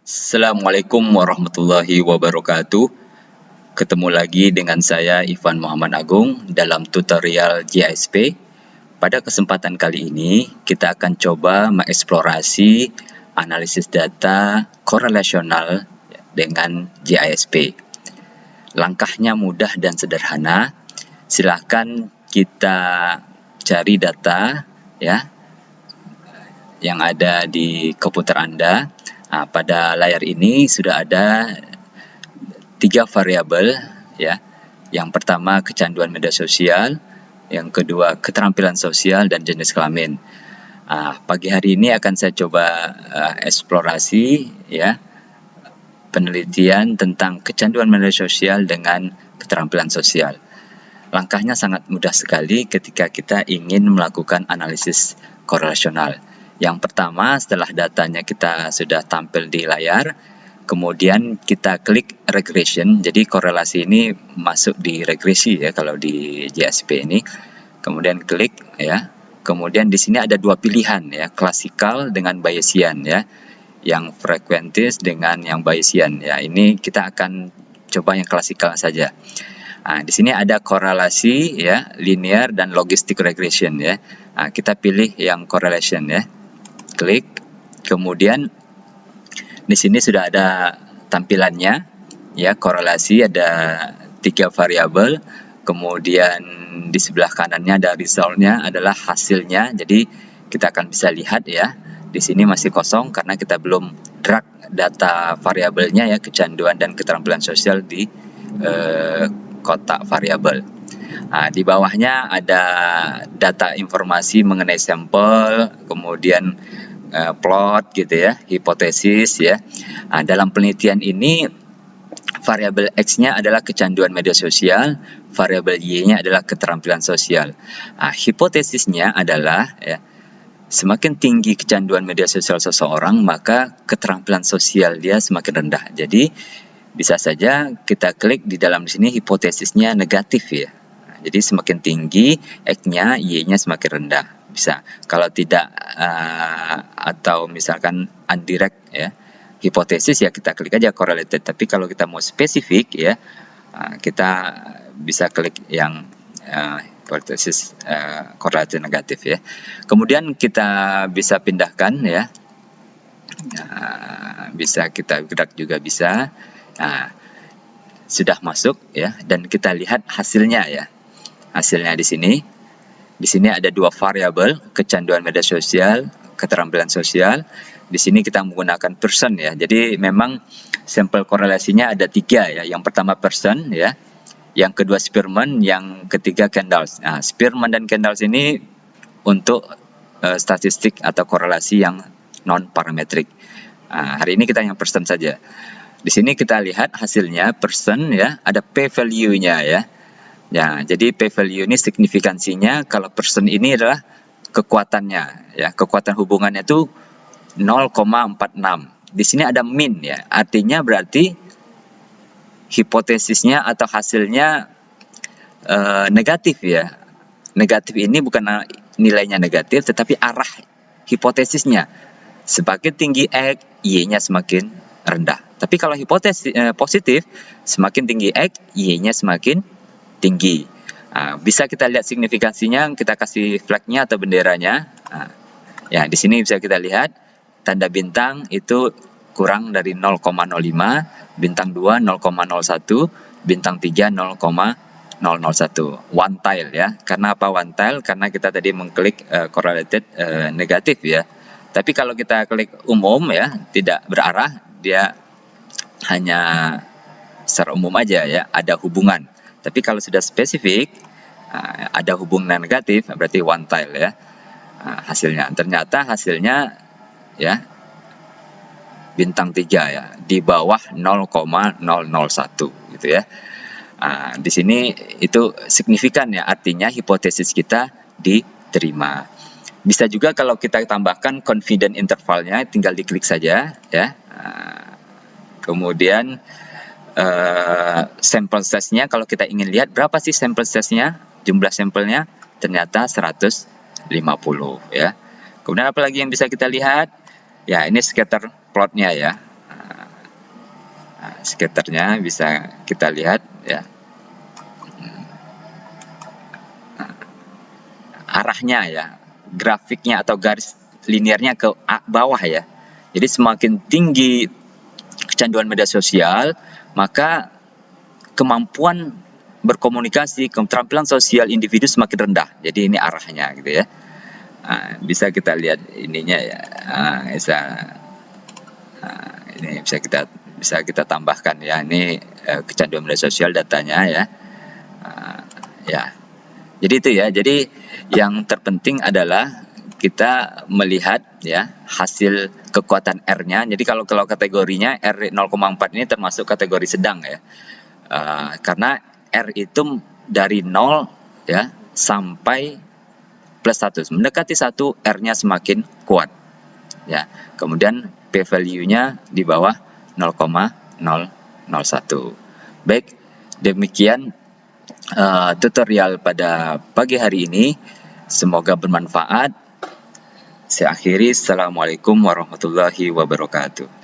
Assalamualaikum warahmatullahi wabarakatuh. Ketemu lagi dengan saya Ivan Muhammad Agung dalam tutorial GISP. Pada kesempatan kali ini kita akan coba mengeksplorasi analisis data korelasional dengan GISP. Langkahnya mudah dan sederhana. Silakan kita cari data ya yang ada di komputer Anda. Pada layar ini sudah ada 3 variabel ya. Yang pertama kecanduan media sosial, yang kedua keterampilan sosial dan jenis kelamin. Pagi hari ini akan saya coba eksplorasi ya penelitian tentang kecanduan media sosial dengan keterampilan sosial. Langkahnya sangat mudah sekali ketika kita ingin melakukan analisis korelasional. Yang pertama, setelah datanya kita sudah tampil di layar, kemudian kita klik regression. Jadi korelasi ini masuk di regresi ya kalau di GISP ini. Kemudian klik ya. Kemudian di sini ada 2 pilihan ya, klasikal dengan Bayesian ya. Yang frekuentis dengan yang Bayesian ya. Ini kita akan coba yang klasikal saja. Di sini ada korelasi ya, linear dan logistic regression ya. Kita pilih yang correlation ya. Klik. Kemudian di sini sudah ada tampilannya ya, korelasi ada 3 variabel. Kemudian di sebelah kanannya ada resultnya, adalah hasilnya. Jadi kita akan bisa lihat ya. Di sini masih kosong karena kita belum drag data variabelnya ya, kecanduan dan keterampilan sosial di kotak variabel. Di bawahnya ada data informasi mengenai sampel, kemudian plot gitu ya, hipotesis ya. Dalam penelitian ini variabel X-nya adalah kecanduan media sosial, variabel Y-nya adalah keterampilan sosial. Hipotesisnya adalah ya, semakin tinggi kecanduan media sosial seseorang, maka keterampilan sosial dia semakin rendah. Jadi bisa saja kita klik di dalam sini hipotesisnya negatif ya. Jadi semakin tinggi X-nya, Y-nya semakin rendah. Bisa. Kalau tidak atau misalkan undirect ya, hipotesis ya kita klik aja correlated. Tapi kalau kita mau spesifik ya, kita bisa klik yang hipotesis correlated negatif ya. Kemudian kita bisa pindahkan ya. Bisa kita gerak juga bisa. Sudah masuk ya, dan kita lihat hasilnya ya. Hasilnya di sini. Di sini ada 2 variabel, kecanduan media sosial, keterampilan sosial. Di sini kita menggunakan person ya. Jadi memang sampel korelasinya ada 3 ya. Yang pertama person ya. Yang kedua Spearman, yang ketiga Kendall. Spearman dan Kendall ini untuk statistik atau korelasi yang non parametrik. Hari ini kita yang person saja. Di sini kita lihat hasilnya person ya, ada p-value-nya ya. Ya, jadi p-value ini signifikansinya kalau person ini adalah kekuatannya ya, kekuatan hubungannya itu 0,46. Di sini ada min ya. Artinya berarti hipotesisnya atau hasilnya negatif ya. Negatif ini bukan nilainya negatif tetapi arah hipotesisnya. Semakin tinggi X, Y-nya semakin rendah. Tapi kalau hipotesis positif, semakin tinggi X, Y-nya semakin tinggi. Bisa kita lihat signifikansinya, kita kasih flagnya atau benderanya. Ya, di sini bisa kita lihat tanda bintang itu kurang dari 0,05, bintang 2 0,01, bintang 3 0,001. One tile ya. Karena apa one tile? Karena kita tadi mengklik correlated negatif ya. Tapi kalau kita klik umum ya, tidak berarah, dia hanya secara umum aja ya, ada hubungan. Tapi kalau sudah spesifik, ada hubungan negatif, berarti one tile ya. Hasilnya, ternyata hasilnya ya bintang 3 ya, di bawah 0,001 gitu ya. Di sini itu signifikan ya, artinya hipotesis kita diterima. Bisa juga kalau kita tambahkan confidence intervalnya, tinggal diklik saja ya. Kemudian sampel size-nya, kalau kita ingin lihat berapa sih sampel size-nya, jumlah sampelnya, ternyata 150 ya. Kemudian apa lagi yang bisa kita lihat? Ya, ini scatter plot-nya ya. skaternya bisa kita lihat ya. Arahnya ya, grafiknya atau garis linearnya ke bawah ya. Jadi semakin tinggi kecanduan media sosial, maka kemampuan berkomunikasi, keterampilan sosial individu semakin rendah. Jadi ini arahnya gitu ya. Bisa kita lihat ininya ya. Ini bisa kita tambahkan ya. Ini kecanduan media sosial datanya ya. Ya. Jadi itu ya. Jadi yang terpenting adalah kita melihat ya hasil kekuatan R-nya. Jadi kalau kategorinya R 0,4 ini termasuk kategori sedang ya. Karena R itu dari 0 ya sampai plus 1. Mendekati 1, R-nya semakin kuat. Ya. Kemudian P value-nya di bawah 0,001. Baik, demikian tutorial pada pagi hari ini. Semoga bermanfaat. Saya akhiri. Assalamualaikum warahmatullahi wabarakatuh.